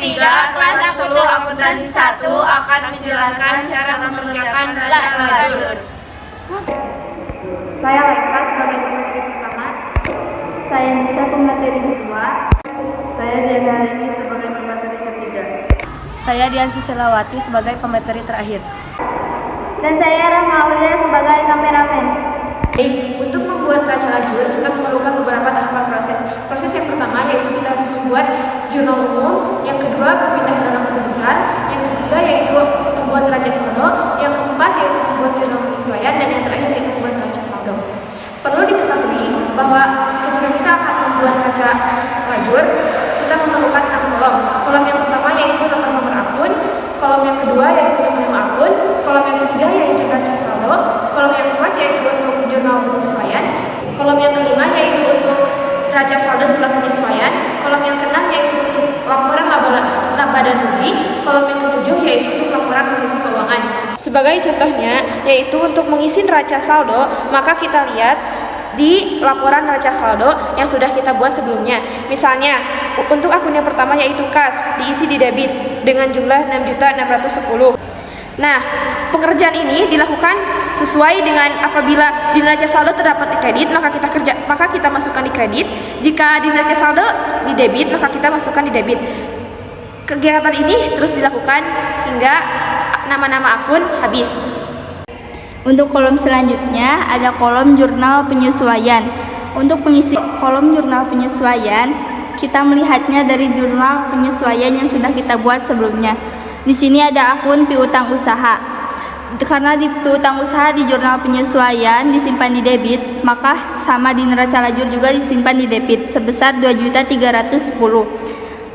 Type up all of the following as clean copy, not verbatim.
3. Kelas 10 akuntansi 1 akan menjelaskan cara mengerjakan raca lajur. Saya Raisa sebagai pemateri pertama. Saya Nisa pemateri kedua. Saya Diana Harini sebagai pemateri ketiga. Saya Dian Susilawati sebagai pemateri terakhir. Dan saya Rahma Aulia sebagai kameramen. Untuk membuat raca lajur, kita memerlukan beberapa tahapan proses. Proses yang pertama yaitu kita harus membuat jurnal umum, yang kedua berpindah ke dalam buku besar, yang ketiga yaitu membuat raca saldo, yang keempat yaitu membuat jurnal penyesuaian, dan yang terakhir yaitu membuat raca saldo. Perlu diketahui bahwa ketika kita akan membuat raca lajur, kita memerlukan 6 kolom. Kolom yang pertama yaitu nomor akun, kolom yang kedua yaitu nomor akun, kolom yang ketiga yaitu raca saldo, kolom yang keempat yaitu untuk jurnal penyesuaian, kolom yang kelima yaitu untuk raca saldo setelah penyesuaian, kolom yang keenam yaitu untuk laporan laba dan rugi, kolom yang ketujuh yaitu untuk laporan posisi keuangan. Sebagai contohnya, yaitu untuk mengisi raca saldo, maka kita lihat di laporan raca saldo yang sudah kita buat sebelumnya. Misalnya, untuk akun yang pertama yaitu kas, diisi di debit dengan jumlah 6.610. Nah, pengerjaan ini dilakukan sesuai dengan apabila di neraca saldo terdapat di kredit, maka kita masukkan di kredit. Jika di neraca saldo di debit, maka kita masukkan di debit. Kegiatan ini terus dilakukan hingga nama-nama akun habis. Untuk kolom selanjutnya ada kolom jurnal penyesuaian. Untuk mengisi kolom jurnal penyesuaian, kita melihatnya dari jurnal penyesuaian yang sudah kita buat sebelumnya. Di sini ada akun piutang usaha. Karena di piutang usaha di jurnal penyesuaian disimpan di debit, maka sama di neraca lajur juga disimpan di debit sebesar 2.310.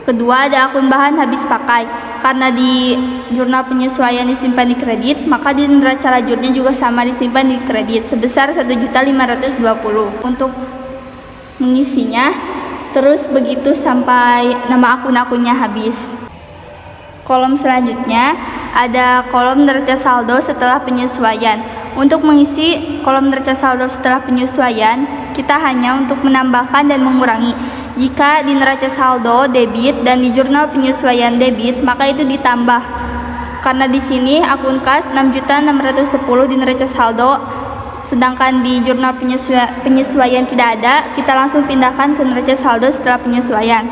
Kedua ada akun bahan habis pakai. Karena di jurnal penyesuaian disimpan di kredit, maka di neraca lajurnya juga sama disimpan di kredit sebesar 1.520. Untuk mengisinya terus begitu sampai nama akun-akunnya habis. Kolom selanjutnya ada kolom neraca saldo setelah penyesuaian. Untuk mengisi kolom neraca saldo setelah penyesuaian, kita hanya untuk menambahkan dan mengurangi. Jika di neraca saldo debit dan di jurnal penyesuaian debit, maka itu ditambah. Karena di sini akun kas 6.610 di neraca saldo, sedangkan di jurnal penyesuaian tidak ada, kita langsung pindahkan ke neraca saldo setelah penyesuaian.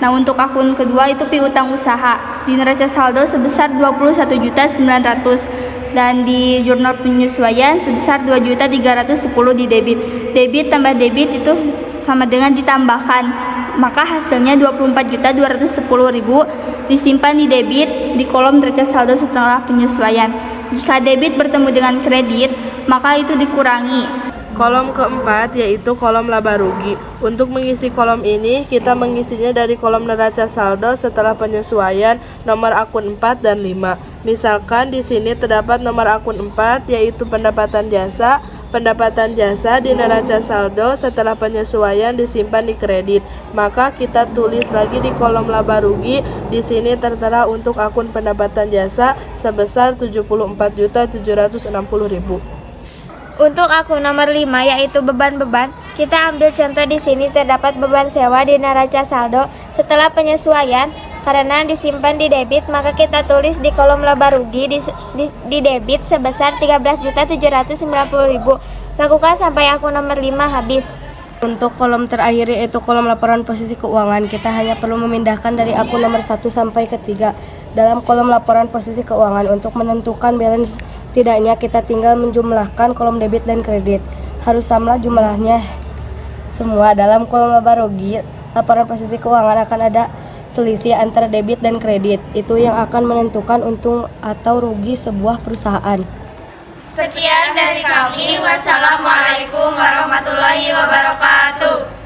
Nah, untuk akun kedua itu piutang usaha. Di neraca saldo sebesar 21.900 dan di jurnal penyesuaian sebesar 2.310 di debit. Debit tambah debit itu sama dengan ditambahkan. Maka hasilnya 24.210.000 disimpan di debit di kolom neraca saldo setelah penyesuaian. Jika debit bertemu dengan kredit, maka itu dikurangi. Kolom keempat yaitu kolom laba rugi. Untuk mengisi kolom ini, kita mengisinya dari kolom neraca saldo setelah penyesuaian nomor akun 4 dan 5. Misalkan di sini terdapat nomor akun 4 yaitu pendapatan jasa. Pendapatan jasa di neraca saldo setelah penyesuaian disimpan di kredit. Maka kita tulis lagi di kolom laba rugi. Di sini tertera untuk akun pendapatan jasa sebesar 74.760.000. Untuk akun nomor 5 yaitu beban-beban, kita ambil contoh di sini terdapat beban sewa di neraca saldo setelah penyesuaian. Karena disimpan di debit, maka kita tulis di kolom laba rugi di debit sebesar 13.790.000. Lakukan sampai akun nomor 5 habis. Untuk kolom terakhir yaitu kolom laporan posisi keuangan, kita hanya perlu memindahkan dari akun nomor 1 sampai ke 3 dalam kolom laporan posisi keuangan. Untuk menentukan balance tidaknya, kita tinggal menjumlahkan kolom debit dan kredit. Harus sama jumlahnya semua. Dalam kolom laba rugi, laporan posisi keuangan akan ada selisih antara debit dan kredit. Itu yang akan menentukan untung atau rugi sebuah perusahaan. Sekian dari kami. Wassalamualaikum warahmatullahi wabarakatuh.